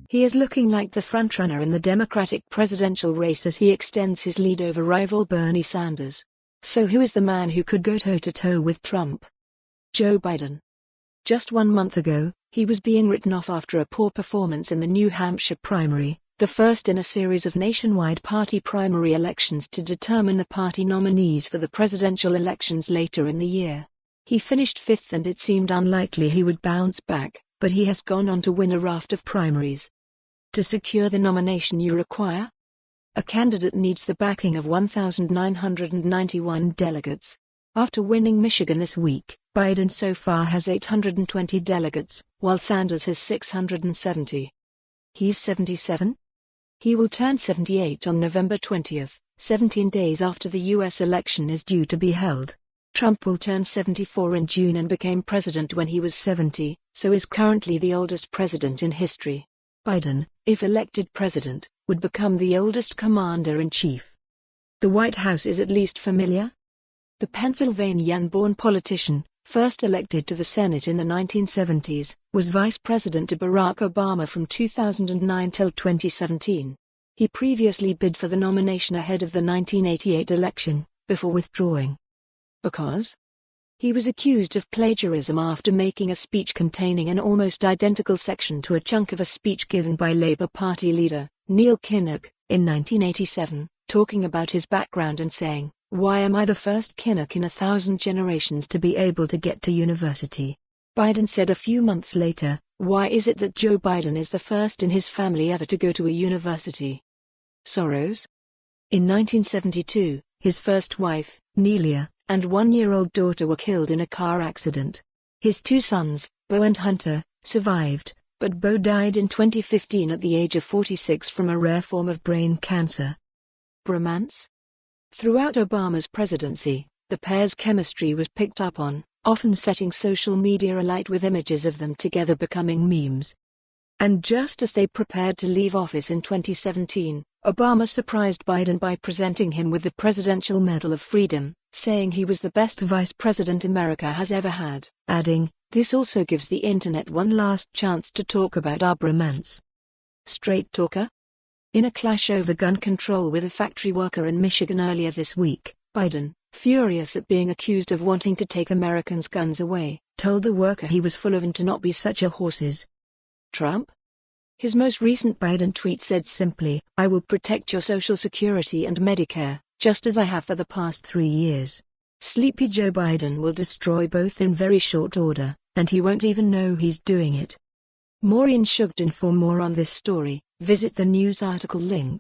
He is looking like the frontrunner in the Democratic presidential race as he extends his lead over rival Bernie Sanders. So who is the man who could go toe-to-toe with Trump? Joe Biden. Just 1 month ago, he was being written off after a poor performance in the New Hampshire primary, the first in a series of nationwide party primary elections to determine the party nominees for the presidential elections later in the year. He finished 5th and it seemed unlikely he would bounce back, but he has gone on to win a raft of primaries. To secure the nomination you require? A candidate needs the backing of 1,991 delegates. After winning Michigan this week, Biden so far has 820 delegates, while Sanders has 670. He's 77? He will turn 78 on November 20th, 17 days after the U.S. election is due to be held. Trump will turn 74 in June and became president when he was 70, so is currently the oldest president in history. Biden, if elected president, would become the oldest commander-in-chief. The White House is at least familiar? The Pennsylvanian-born politician, first elected to the Senate in the 1970s, was vice president to Barack Obama from 2009 till 2017. He previously bid for the nomination ahead of the 1988 election, before withdrawing. Because he was accused of plagiarism after making a speech containing an almost identical section to a chunk of a speech given by Labour Party leader, Neil Kinnock, in 1987, talking about his background and saying, "Why am I the first Kinnock in 1,000 generations to be able to get to university?" Biden said a few months later, "Why is it that Joe Biden is the first in his family ever to go to a university?" Soros? In 1972, his first wife, Nelia, and 1-year-old daughter were killed in a car accident. His 2 sons, Beau and Hunter, survived, but Beau died in 2015 at the age of 46 from a rare form of brain cancer. Bromance? Throughout Obama's presidency, the pair's chemistry was picked up on, often setting social media alight with images of them together becoming memes. And just as they prepared to leave office in 2017, Obama surprised Biden by presenting him with the Presidential Medal of Freedom, saying he was the best vice president America has ever had, adding, "This also gives the internet one last chance to talk about our bromance." Straight talker? In a clash over gun control with a factory worker in Michigan earlier this week, Biden, furious at being accused of wanting to take Americans' guns away, told the worker he was full of and to not be such a horses. Trump? His most recent Biden tweet said simply, "I will protect your Social Security and Medicare, just as I have for the past 3 years." Sleepy Joe Biden will destroy both in very short order, and he won't even know he's doing it. Maureen Shugden. For more on this story, visit the news article link.